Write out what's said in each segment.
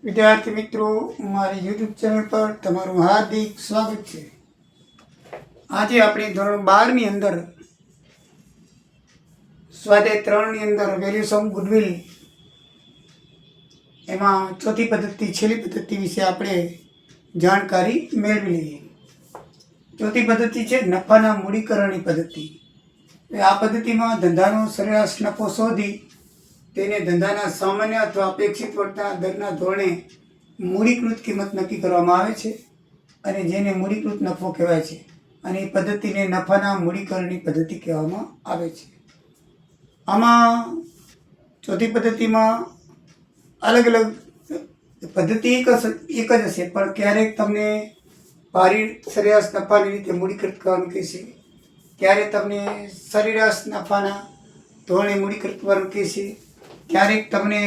વિદ્યાર્થી મિત્રો, મારી યુટ્યુબ ચેનલ પર તમારું હાર્દિક સ્વાગત છે. આજે આપણે ધોરણ 12ની અંદર સ્વાધ્યાય 3ની અંદર વેલ્યુઝ ઓફ ગુડવિલ એમાં ચોથી પદ્ધતિ છેલ્લી પદ્ધતિ વિશે આપણે જાણકારી મેળવી લઈએ. ચોથી પદ્ધતિ છે નફાના મૂડીકરણની પદ્ધતિ. આ પદ્ધતિમાં ધંધાનો સરેરાશ નફો શોધી તેને ધંધાના સામાન્ય અથવા અપેક્ષિત વળતરના દરના ધોરણે મૂડીકૃત કિંમત નક્કી કરવામાં આવે છે અને જેને મૂડીકૃત નફો કહેવાય છે. અને એ પદ્ધતિને નફાના મૂડીકરણની પદ્ધતિ કહેવામાં આવે છે. આમાં ચોથી પદ્ધતિમાં અલગ અલગ પદ્ધતિ એક જ હશે, પણ ક્યારેક તમને ભારિત સરેરાશ નફાની રીતે મૂડીકૃત કરવાનું કહેશે, ક્યારેક તમને સરેરાશ નફાના ધોરણે મૂડીકૃત કરવાનું કહેશે, ક્યારેક તમને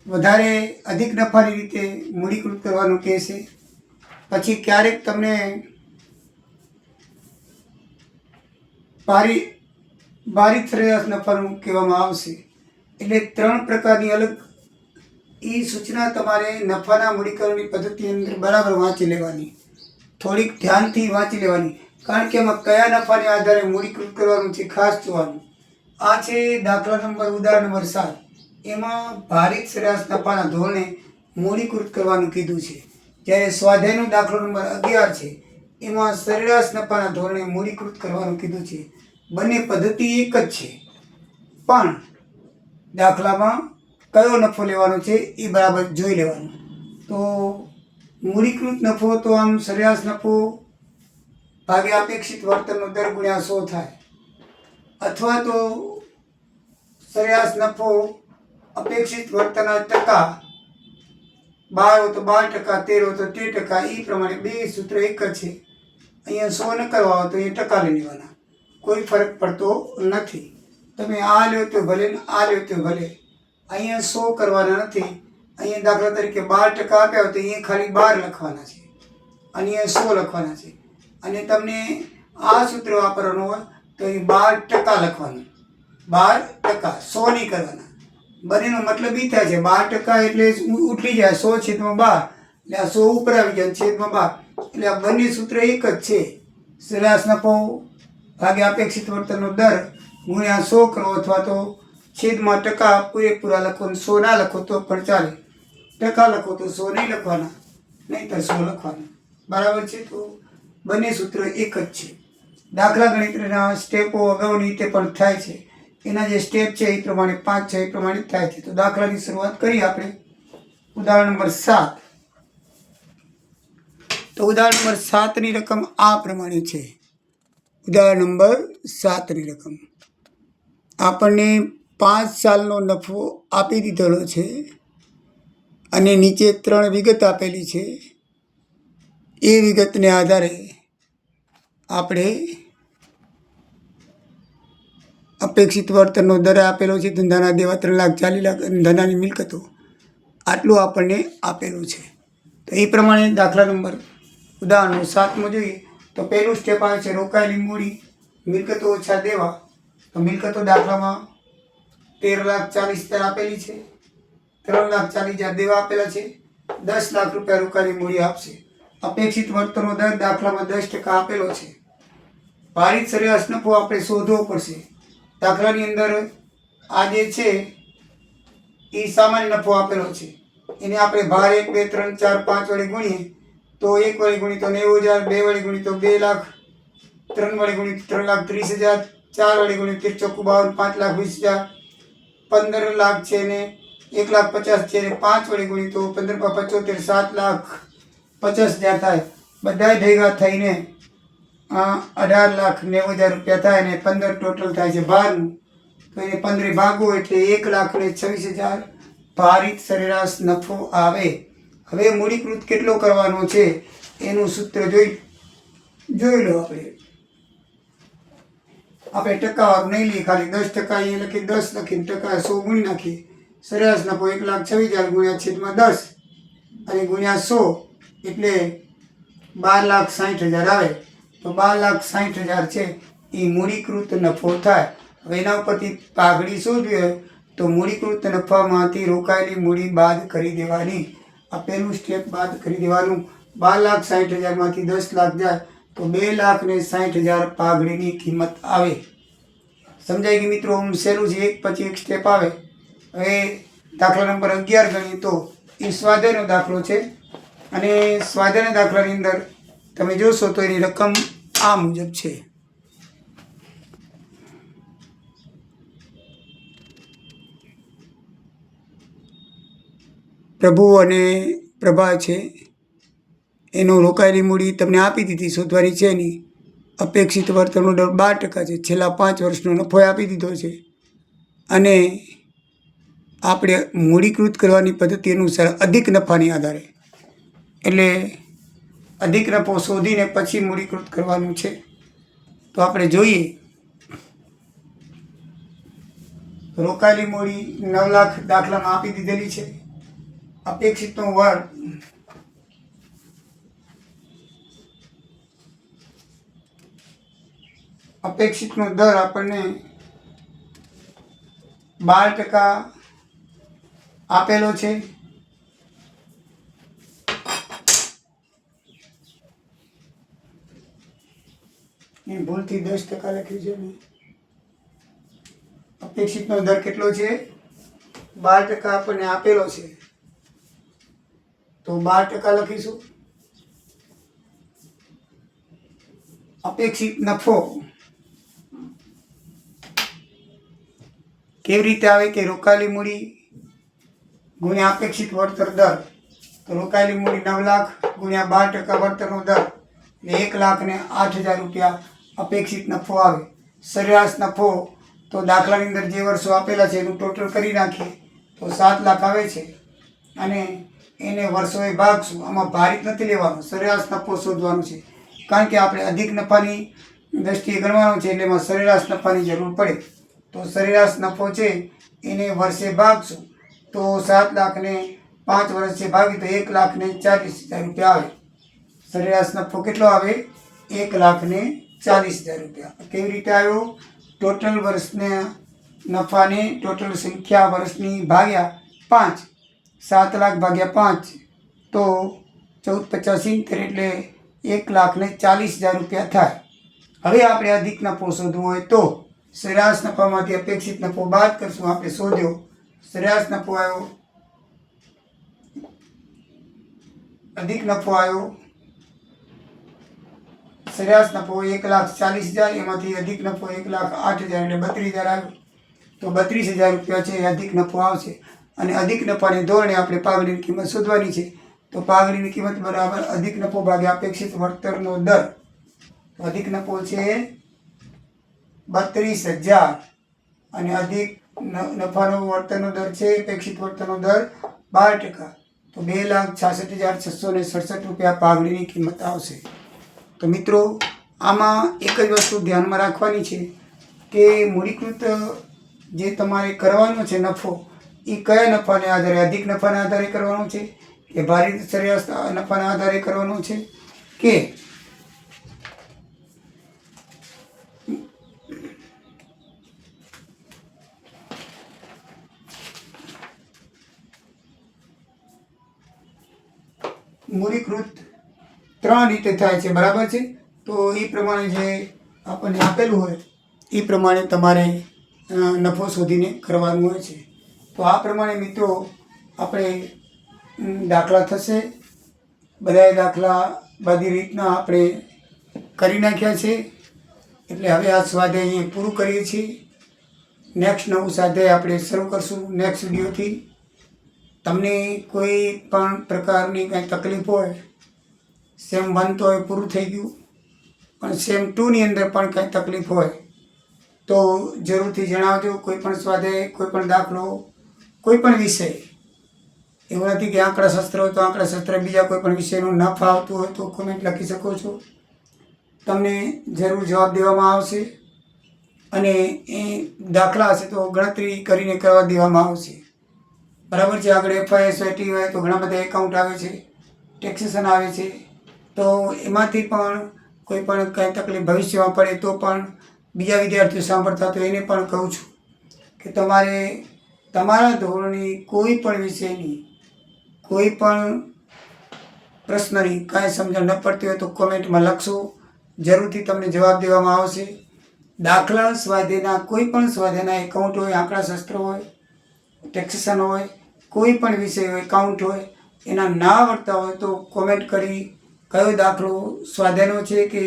વધારે અધિક નફાની રીતે મૂડીકૃત કરવાનું કહેશે, પછી ક્યારેક તમને ભારિત સરેરાશ નફાનું કહેવામાં આવશે. એટલે 3 પ્રકારની અલગ સૂચના તમારે નફાના મૂડીકરણની પદ્ધતિ અંદર બરાબર વાંચી લેવાની, થોડીક ધ્યાનથી વાંચી લેવાની, કારણ કે એમાં કયા નફાને આધારે મૂડીકૃત કરવાનું છે ખાસ જોવાનું. આ છે ઉદાહરણ નંબર 7. એમાં ભારિત સરેરાશ નફાના ધોરણે મૂડીકૃત કરવાનું કીધું છે, જ્યારે સ્વાધ્યાયનો દાખલો નંબર 11 છે એમાં સરેરાશ નફાના ધોરણે મૂડીકૃત કરવાનું કીધું છે. બંને પદ્ધતિ એક જ છે, પણ દાખલામાં કયો નફો લેવાનો છે એ બરાબર જોઈ લેવાનું. તો મૂડીકૃત નફો તો આમ સરેરાશ નફો ભાગ્યા અપેક્ષિત વળતરનો દર ગુણ્યા 100 થાય, અથવા તો સરેરાશ નફો અપેક્ષિત વળતરના ટકા 12 હોય તો 12%, 13 હોય તો 13%, એ પ્રમાણે બે સૂત્ર એક જ છે. અહીંયા 100 ન કરવા હોય તો એ ટકા લઈ લેવાના, કોઈ ફરક પડતો નથી. તમે આ લ્યો તો ભલે ને આ લ્યો તો ભલે, અહીંયા 100 કરવાના નથી. અહીંયા દાખલા તરીકે 12% આપ્યા હોય તો અહીંયા ખાલી 12 લખવાના છે, અહીંયા 100 લખવાના છે. અને તમને આ સૂત્ર વાપરવાનું હોય તો અહીં 12% લખવાનું, 12%, 100 નહીં કરવાના. બંનેનો મતલબ એ થાય છે 12% એટલે ઉઠી જાય 100/12, એટલે આ 100 ઉપર આવી જાય છેદમાં 12, એટલે આ બંને સૂત્ર એક જ છે. સરેરાશ નફો ભાગ્યા અપેક્ષિત વળતરનો દર ગુણ્યા 100 કરો, અથવા તો છેદમાં ટકા પૂરેપૂરા લખો, 100 ના લખો તો પણ ચાલે, ટકા લખો તો 100 નહીં લખવાના, નહીંતર 100 લખવાના. બરાબર છે? તો બંને સૂત્ર એક જ છે. દાખલા ગણિતના સ્ટેપો અગાઉની રીતે પણ થાય છે, એના જે સ્ટેપ છે એ પ્રમાણે 5 છે એ પ્રમાણે થાય છે. તો દાખલાની શરૂઆત કરીએ આપણે. ઉદાહરણ નંબર 7. તો ઉદાહરણ નંબર 7ની રકમ આ પ્રમાણે છે. ઉદાહરણ નંબર 7ની રકમ આપણને 5 સાલનો નફો આપી દીધેલો છે અને નીચે 3 વિગત આપેલી છે. એ વિગતને આધારે આપણે અપેક્ષિત વળતરનો દર આપેલો છે, ધંધાના દેવા 3,40,00,000, ધંધાની મિલકતો આટલું આપણને આપેલું છે. તો એ પ્રમાણે દાખલા નંબર ઉદાહરણ 7માં જોઈએ તો પહેલું સ્ટેપ આવે છે રોકાયેલી મૂડી મિલકતો ઓછા દેવા. તો મિલકતો દાખલામાં 13,40,000 આપેલી છે, 3,40,000 દેવા આપેલા છે, 10 લાખ રૂપિયા રોકાયેલી મૂડી આપશે. અપેક્ષિત વળતરનો દર દાખલામાં 10% આપેલો છે. ભારિત સરેરાશ નફો આપણે શોધવો પડશે. દાખલાની અંદર આ જે છે એ સામાન્ય નફો આપેલો છે, એને આપણે ભાર 1, 2, 3, 4, 5 વડે ગુણીએ તો 1 વડે ગુણી તો 90,000, 2 વડે ગુણી તો 2 લાખ, 3 વડે ગુણી તો 3,30,000, 4 વડે ગુણી 13,52, 5,20,000, 15 લાખ છે ને 1,50,000 છે ને 5 વડે ગુણી તો 15×75 7,50,000 થાય. બધા ભેગા થઈને 18,90,000 રૂપિયા થાય ને 15 ટોટલ થાય છે ભારનું. તો એને 15 ભાગો એટલે 1,26,000 ભારિત સરેરાશ નફો આવે. હવે મૂડીકૃત કેટલો કરવાનો છે એનું સૂત્ર જોઈ લો. આપણે ટકાવાળું નહીં લઈએ, ખાલી 10% અહીંયા લખી 10 લખીને ટકા 100 ગુણી નાખીએ. સરેરાશ નફો 1,26,000 ગુણ્યા છેદમાં 10 અને ગુણ્યા 100 એટલે 12,60,000 આવે. તો 12,60,000 છે એ મૂડીકૃત નફો થાય. હવે એના ઉપરથી પાઘડી શોધવી હોય તો મૂડીકૃત નફામાંથી રોકાયેલી મૂડી બાદ કરી દેવાની. આ પહેલું સ્ટેપ બાદ કરી દેવાનું. 12,60,000માંથી 10 લાખ જાય તો 2,60,000 પાઘડીની કિંમત આવે. સમજાય કે મિત્રો? સહેલું છે, એક પછી એક સ્ટેપ આવે. હવે દાખલા નંબર 11 ગણીએ તો એ સ્વાધ્યાયનો દાખલો છે અને સ્વાધ્યાયના દાખલાની અંદર તમે જોશો તો એની રકમ આ મુજબ છે. પ્રભુ અને પ્રભા છે એનું રોકાયેલી મૂડી તમને આપી દીધી, શોધવાની છે નહીં. અપેક્ષિત વળતરનો દર 12% છે. છેલ્લા 5 વર્ષનો નફો આપી દીધો છે અને આપણે મૂડીકૃત કરવાની પદ્ધતિ અનુસાર અધિક નફાની આધારે, એટલે અધિક નફો શોધીને પછી મૂડીકૃત કરવાનું છે. તો આપણે જોઈએ. રોકાયેલી મૂડી 9 લાખ દાખલામાં આપી દીધેલી છે. અપેક્ષિતનો વર્ગ અપેક્ષિતનો દર આપણને 12% આપેલો છે. એ ભૂલથી 10% લખ્યું છે ને. અપેક્ષિતનો દર કેટલો છે? 12% આપણને આપેલો છે તો 12% લખીશું. અપેક્ષિત નફો કેવી રીતે આવે કે રોકાયેલી મૂડી ગુણ્યા અપેક્ષિત વળતર દર. તો રોકાયેલી મૂડી 9 લાખ ગુણ્યા 12% વળતરનો દર એટલે 1,08,000 રૂપિયા અપેક્ષિત નફો આવે. સરેરાશ નફો તો દાખલાની અંદર જે વર્ષો આપેલા છે એનું ટોટલ કરી નાખીએ તો 7 લાખ આવે છે અને એને વર્ષોએ ભાગશું. આમાં ભારિત નથી લેવાનું, સરેરાશ નફો શોધવાનું છે કારણ કે આપણે અધિક નફાની દ્રષ્ટિએ ગણવાનું છે એટલે એમાં સરેરાશ નફાની જરૂર પડે. તો સરેરાશ નફો છે એને વર્ષે ભાગશું તો 7 લાખને 5 વર્ષે ભાગી તો 1,40,000 રૂપિયા આવે. સરેરાશ નફો કેટલો આવે? 1,40,000 રૂપિયા. કેવી રીતે આવ્યો? ટોટલ વર્ષના નફાને ટોટલ સંખ્યા વર્ષની ભાગ્યા 5. 7 લાખ ભાગ્યા 5 તો 14,50 એટલે 1,40,000 રૂપિયા થાય. હવે આપણે અધિક નફો શોધવો હોય તો સરેરાશ નફામાંથી અપેક્ષિત નફો બાદ કરશું. આપણે શોધ્યો સરેરાશ નફો આવ્યો, અધિક નફો આવ્યો. સરેરાશ નફો 1,40,000, એમાંથી અધિક નફો 1,08,000 એટલે 32,000 આવ્યો. તો 32,000 રૂપિયા છે એ અધિક નફો આવશે અને અધિક નફાને ધોરણે આપણે પાઘડીની કિંમત શોધવાની છે. તો પાઘડીની કિંમત બરાબર અધિક નફો ભાગ્યા અપેક્ષિત વળતરનો દર. તો અધિક નફો છે 32,000 અને અધિક નફાનો વળતરનો દર છે અપેક્ષિત વળતરનો દર 12%. તો 2,66,667 રૂપિયા પાઘડીની કિંમત આવશે. તો મિત્રો આમાં એક જ વસ્તુ ધ્યાનમાં રાખવાની છે કે મૂડીકૃત જે તમારે કરવાનો છે નફો એ કયા નફાને આધારે, અધિક નફાના આધારે કરવાનો છે કે ભારિત સરેરાશ નફાના આધારે કરવાનો છે કે મૂડીકૃત 3 રીતે થાય છે. બરાબર છે? તો એ પ્રમાણે જે આપણને આપેલું હોય એ પ્રમાણે તમારે નફો શોધીને કરવાનું હોય છે. તો આ પ્રમાણે મિત્રો આપણે દાખલા થશે. બધાએ દાખલા બધી રીતના આપણે કરી નાખ્યા છે. એટલે હવે આ સ્વાધ્યાય અહીં પૂરું કરીએ છીએ. નેક્સ્ટ નવું સ્વાધ્યાય આપણે શરૂ કરશું નેક્સ્ટ વિડીયોથી. તમને કોઈ પણ પ્રકારની કંઈ તકલીફ હોય, સેમ 1 તો હવે પૂરું થઈ ગયું, પણ સેમ 2ની અંદર પણ કંઈ તકલીફ હોય તો જરૂરથી જણાવજો. કોઈ પણ સ્વાધ્યાય, કોઈ પણ દાખલો, કોઈ પણ વિષય, એવું નથી કે આંકડાશાસ્ત્ર હોય તો આંકડાશાસ્ત્ર, બીજા કોઈ પણ વિષયનું ન ફાવતું હોય તો કોમેન્ટ લખી શકો છો. તમને જરૂર જવાબ દેવામાં આવશે અને એ દાખલા હશે તો ગણતરી કરીને કરવા દેવામાં આવશે. બરાબર છે? આગળ FISIT હોય તો ઘણા બધા એકાઉન્ટ આવે છે, ટેક્સેશન આવે છે. તો એમાંથી પણ કોઈ પણ કંઈ તકલીફ ભવિષ્યમાં પડે તો પણ બીજા વિદ્યાર્થીઓ સાંભળતા તો એને પણ કહું છું કે તમારે તમારા ધોરણની કોઈ પણ વિષયની કોઈ પણ પ્રશ્નની કાંઈ સમજણ ન પડતી હોય તો કોમેન્ટમાં લખશો, જરૂરથી તમને જવાબ દેવામાં આવશે. દાખલા સ્વાધ્યાયના કોઈ પણ સ્વાધ્યાયના એકાઉન્ટ હોય, આંકડાશાસ્ત્ર હોય, ટેક્સેશન હોય, કોઈ પણ વિષય હોય, એકાઉન્ટ હોય, એના ના આવડતા હોય તો કોમેન્ટ કરી કયો દાખલો સ્વાધ્યાયનો છે કે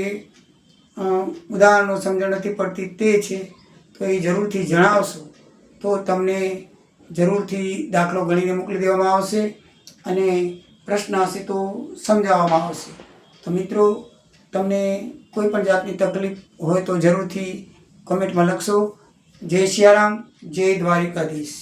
ઉદાહરણનો સમજણ નથી પડતી તે છે તો એ જરૂરથી જણાવશો તો તમને જરૂરથી દાખલો ગણીને મોકલી દેવામાં આવશે અને પ્રશ્ન હશે તો સમજાવવામાં આવશે. તો મિત્રો, તમને કોઈ પણ જાતની તકલીફ હોય તો જરૂરથી કોમેન્ટમાં લખશો. જય સિયારામ, જય દ્વારિકાધીશ.